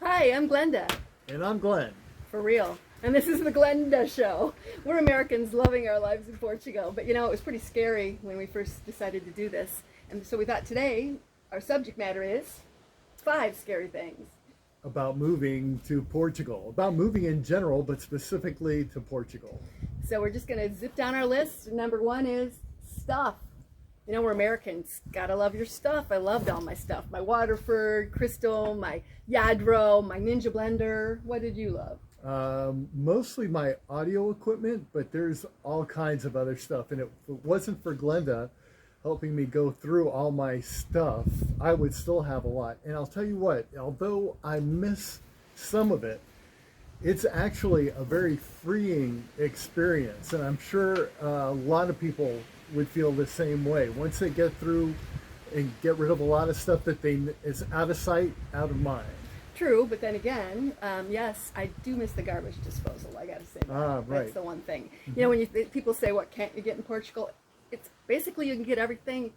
Hi, I'm Glenda, And I'm Glenn. for real. And this is the Glenda Show. We're Americans loving our lives in Portugal. But it was pretty scary when we first decided to do this. And so we thought today our subject matter is 5 scary things. About moving to Portugal, about moving in general, but specifically to Portugal. So we're just going to zip down our list. Number 1 is stuff. We're Americans. Gotta love your stuff. I loved all my stuff. My Waterford, Crystal, my Yadro, my Ninja Blender. What did you love? Mostly my audio equipment, but there's all kinds of other stuff. And if it wasn't for Glenda helping me go through all my stuff, I would still have a lot. And I'll tell you what, although I miss some of it, it's actually a very freeing experience. And I'm sure a lot of people would feel the same way. Once they get through and get rid of a lot of stuff that is out of sight, out of mind. True, but then again, yes, I do miss the garbage disposal. I got to say that. Right. That's the one thing. When people say, "What can't you get in Portugal?" It's basically you can get everything.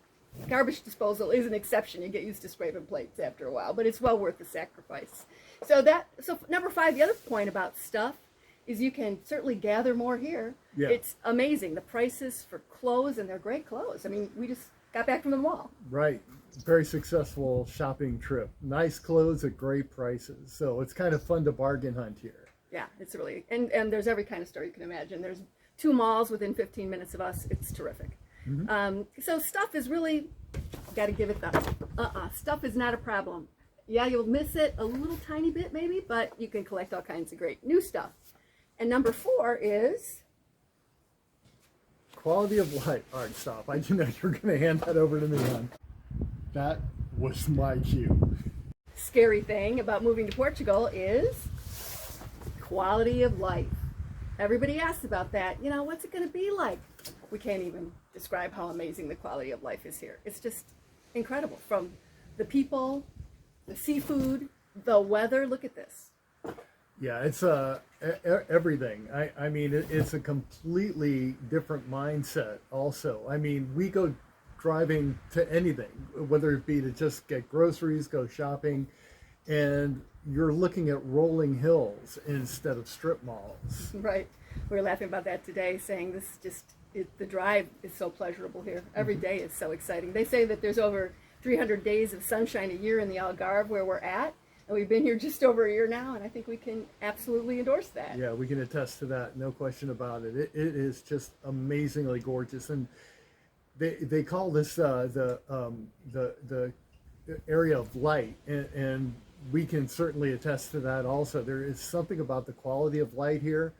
Garbage disposal is an exception. You get used to scraping plates after a while, but it's well worth the sacrifice. So number 5, the other point about stuff is you can certainly gather more here. Yeah. It's amazing the prices for clothes, and they're great clothes. I mean, we just got back from the mall. Right. Very successful shopping trip. Nice clothes at great prices. So it's kind of fun to bargain hunt here. Yeah, it's really, and there's every kind of store you can imagine. There's 2 malls within 15 minutes of us. It's terrific. So stuff is really, got to give it the, stuff is not a problem. Yeah, you'll miss it a little tiny bit maybe, but you can collect all kinds of great new stuff. And number 4 is Quality of life. All right, stop. I didn't know you were going to hand that over to me, hon. That was my cue. scary thing about moving to Portugal is quality of life. Everybody asks about that. What's it going to be like? We can't even describe how amazing the quality of life is here. It's just incredible. From the people, the seafood, the weather. Look at this. Yeah, it's everything. I mean, it's a completely different mindset also. I mean, we go driving to anything, whether it be to just get groceries, go shopping, and you're looking at rolling hills instead of strip malls. Right. We were laughing about that today, saying the drive is so pleasurable here. Every day is so exciting. They say that there's over 300 days of sunshine a year in the Algarve where we're at. And we've been here just over a year now, and I think we can absolutely endorse that. Yeah, we can attest to that, no question about it. It is just amazingly gorgeous, and they call this the area of light, and we can certainly attest to that also. There is something about the quality of light here.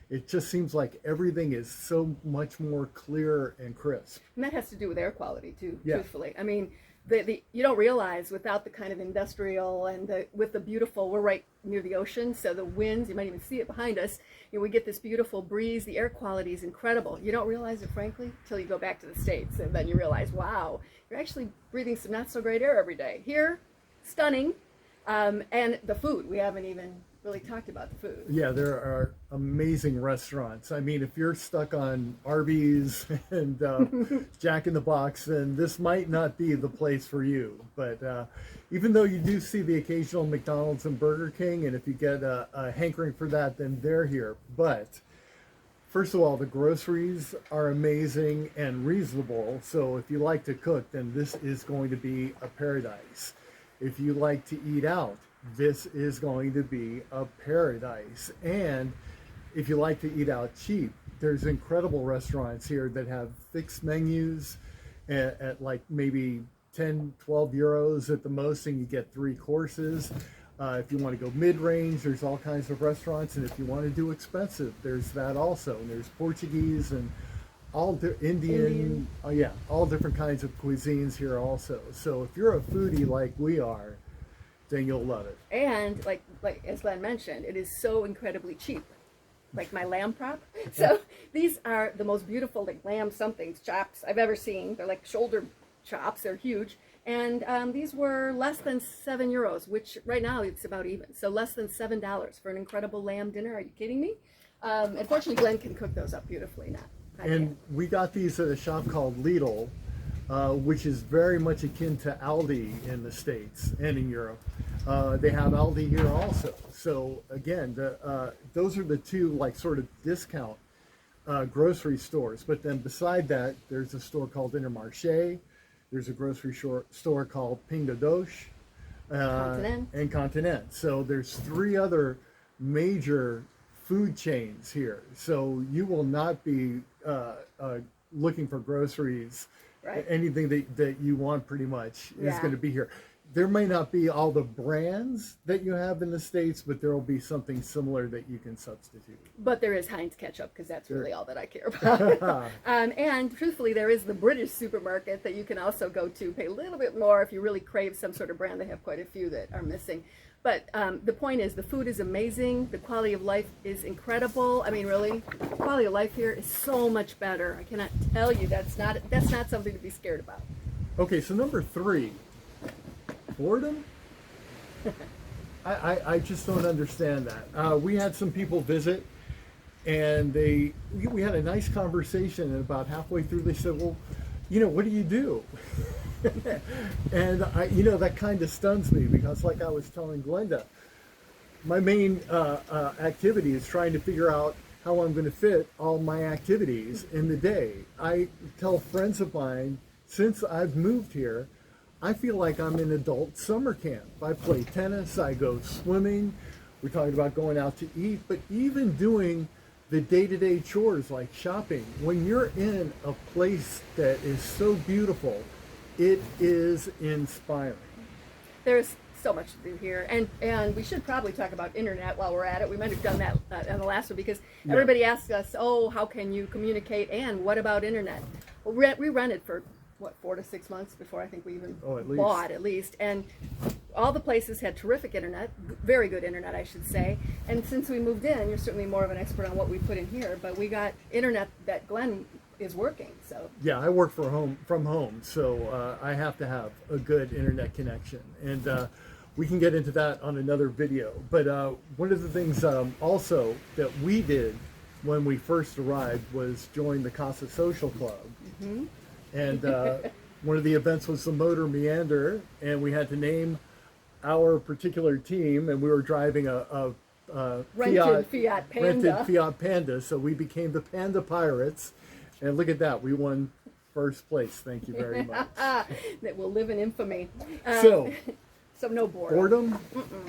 It just seems like everything is so much more clear and crisp. And that has to do with air quality too, Yeah. truthfully. I mean, you don't realize without the kind of industrial and with the beautiful, we're right near the ocean, so the winds, you might even see it behind us, we get this beautiful breeze. The air quality is incredible. You don't realize it, frankly, until you go back to the States, and then you realize, wow, you're actually breathing some not so great air every day. Here, stunning, and the food, we haven't even really talked about the food. Yeah, there are amazing restaurants. I mean, if you're stuck on Arby's and Jack in the Box, then this might not be the place for you. But even though you do see the occasional McDonald's and Burger King, and if you get a hankering for that, then they're here. But first of all, the groceries are amazing and reasonable. So if you like to cook, then this is going to be a paradise. If you like to eat out, this is going to be a paradise. And if you like to eat out cheap, there's incredible restaurants here that have fixed menus at like maybe 10, 12 euros at the most, and you get 3 courses. If you want to go mid-range, there's all kinds of restaurants. And if you want to do expensive, there's that also. And there's Portuguese and Indian. Oh yeah, all different kinds of cuisines here also. So if you're a foodie like we are, then you'll love it. And like as Glenn mentioned, it is so incredibly cheap. Like my lamb prop. So these are the most beautiful like lamb somethings, chops I've ever seen. They're like shoulder chops. They're huge. And these were less than €7, which right now it's about even. So less than $7 for an incredible lamb dinner. Are you kidding me? Unfortunately, Glenn can cook those up beautifully now. And we got these at a shop called Lidl, which is very much akin to Aldi in the States and in Europe. They have Aldi here also. So again, those are the two like sort of discount grocery stores. But then beside that, there's a store called Intermarché. There's a grocery store called Pingo Doce and Continent. So there's three other major food chains here. So you will not be looking for groceries. Right. Anything that you want pretty much is Yeah. going to be here. There may not be all the brands that you have in the States, but there will be something similar that you can substitute. But there is Heinz ketchup, because that's really all that I care about. And truthfully, there is the British supermarket that you can also go to, pay a little bit more if you really crave some sort of brand. They have quite a few that are missing. But the point is, the food is amazing. The quality of life is incredible. I mean, really, the quality of life here is so much better. I cannot tell you that's not something to be scared about. Okay, so number 3, boredom. I just don't understand that. We had some people visit, and we had a nice conversation, and about halfway through they said, well, what do you do? And that kind of stuns me, because like I was telling Glenda, my main activity is trying to figure out how I'm going to fit all my activities in the day. I tell friends of mine, since I've moved here, I feel like I'm in adult summer camp. I play tennis, I go swimming, we're talking about going out to eat, but even doing the day-to-day chores like shopping, when you're in a place that is so beautiful, it is inspiring. There's so much to do here, and we should probably talk about internet while we're at it. We might have done that in the last one, because everybody asks us, oh, how can you communicate, and what about internet? Well, we rented for 4 to 6 months before I think we even bought, at least. And all the places had terrific internet, very good internet, I should say. And since we moved in, you're certainly more of an expert on what we put in here, but we got internet that Glenn is working. So yeah, I work from home, so I have to have a good internet connection, and we can get into that on another video. But one of the things also that we did when we first arrived was join the Casa Social Club. Mm-hmm. And one of the events was the Motor Meander, and we had to name our particular team, and we were driving a rented Fiat Panda, so we became the Panda Pirates, and look at that, we won first place. Thank you very much. That will live in infamy. So no boredom.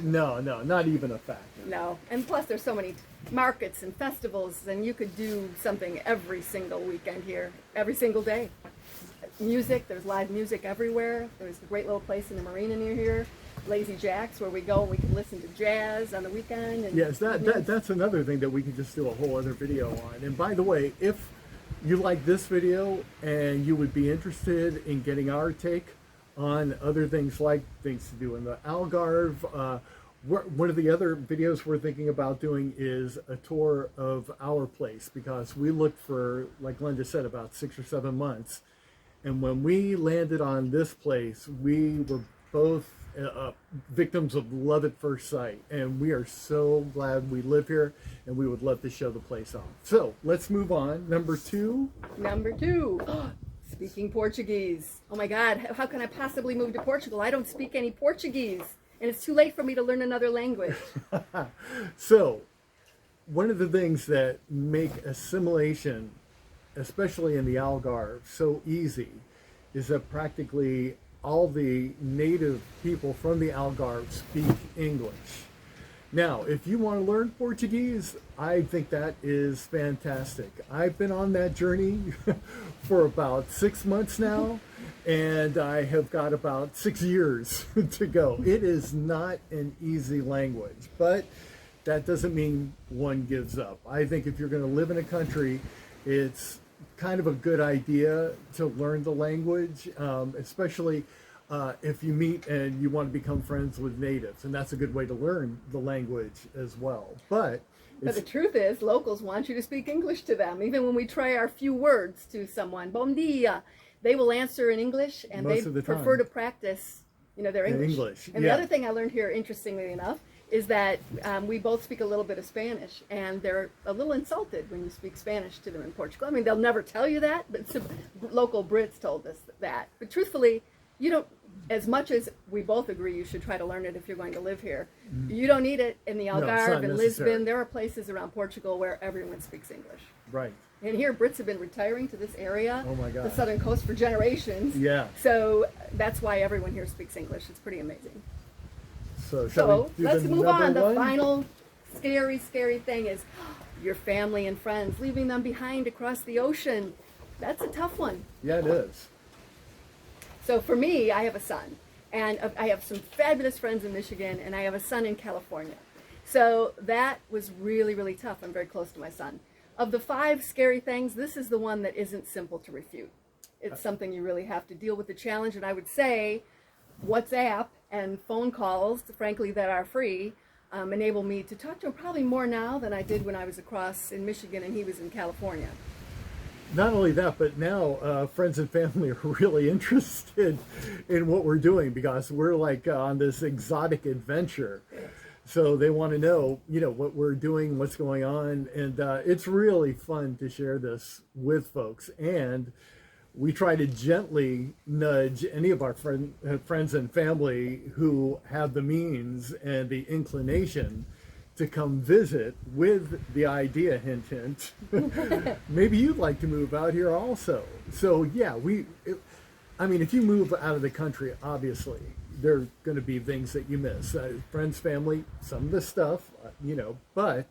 No, not even a factor. No, and plus there's so many markets and festivals, and you could do something every single weekend here, every single day. Music, there's live music everywhere. There's a great little place in the marina near here, Lazy Jack's, where we go and we can listen to jazz on the weekend. And yes, that's another thing that we can just do a whole other video on. And by the way, if you like this video and you would be interested in getting our take on other things, like things to do in the Algarve, one of the other videos we're thinking about doing is a tour of our place, because we looked for, like Glenda said, about 6 or 7 months. And when we landed on this place, we were both victims of love at first sight. And we are so glad we live here, and we would love to show the place off. So let's move on. Number 2. Speaking Portuguese. Oh my God, how can I possibly move to Portugal? I don't speak any Portuguese, and it's too late for me to learn another language. So one of the things that make assimilation, especially in the Algarve, so easy is that practically all the native people from the Algarve speak English. Now, if you want to learn Portuguese, I think that is fantastic. I've been on that journey for about 6 months now, and I have got about 6 years to go. It is not an easy language, but that doesn't mean one gives up. I think if you're going to live in a country, it's kind of a good idea to learn the language, especially if you meet and you want to become friends with natives, and that's a good way to learn the language as well. But the truth is, locals want you to speak English to them. Even when we try our few words to someone, bom dia, they will answer in English, and they prefer to practice, their English. And the other thing I learned here, interestingly enough, is that we both speak a little bit of Spanish, and they're a little insulted when you speak Spanish to them in Portugal. I mean, they'll never tell you that, but some local Brits told us that. But truthfully, as much as we both agree you should try to learn it if you're going to live here, you don't need it in the No, it's Algarve not and necessary. Lisbon. There are places around Portugal where everyone speaks English. Right. And here, Brits have been retiring to this area, Oh my the God. southern coast, for generations. Yeah. So that's why everyone here speaks English. It's pretty amazing. So shall So we do let's the move on. number The one? final scary thing is your family and friends, leaving them behind across the ocean. That's a tough one. Yeah, it is. So for me, I have a son, and I have some fabulous friends in Michigan, and I have a son in California. So that was really tough. I'm very close to my son. Of the 5 scary things, this is the one that isn't simple to refute. It's something you really have to deal with the challenge, and I would say WhatsApp and phone calls, frankly, that are free, enable me to talk to him probably more now than I did when I was across in Michigan and he was in California. Not only that, but now friends and family are really interested in what we're doing because we're like on this exotic adventure. So they want to know, what we're doing, what's going on, and it's really fun to share this with folks. And we try to gently nudge any of our friends and family who have the means and the inclination to come visit with the idea, hint, hint. Maybe you'd like to move out here also. So yeah, if you move out of the country, obviously, there are going to be things that you miss. Friends, family, some of the stuff, but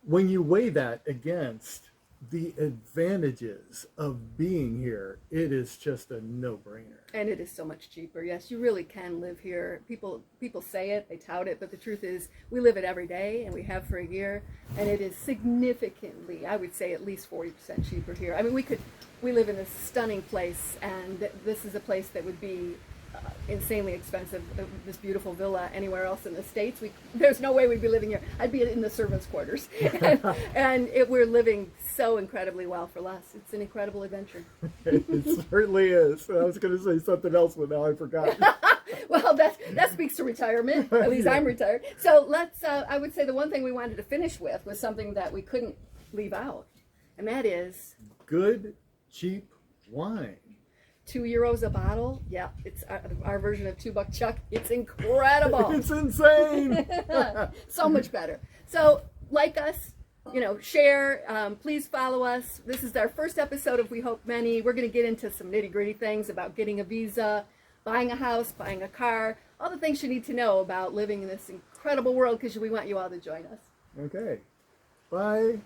when you weigh that against the advantages of being here, it is just a no-brainer. And it is so much cheaper. Yes, you really can live here. People say it, they tout it, but the truth is we live it every day, and we have for a year, and it is significantly, I would say at least 40% cheaper here. I mean, we live in this stunning place, and this is a place that would be insanely expensive, this beautiful villa anywhere else in the States. There's no way we'd be living here. I'd be in the servants' quarters. We're living so incredibly well for less. It's an incredible adventure. It certainly is. I was going to say something else, but now I forgot. Well, that speaks to retirement. At least I'm retired. So let's, I would say the one thing we wanted to finish with was something that we couldn't leave out. And that is Good, cheap wine. €2 a bottle. Yeah, it's our version of $2 chuck. It's incredible. It's insane. So much better. So like us, share, please follow us. This is our first episode of We Hope Many. We're going to get into some nitty-gritty things about getting a visa, buying a house, buying a car, all the things you need to know about living in this incredible world, because we want you all to join us. Okay. Bye.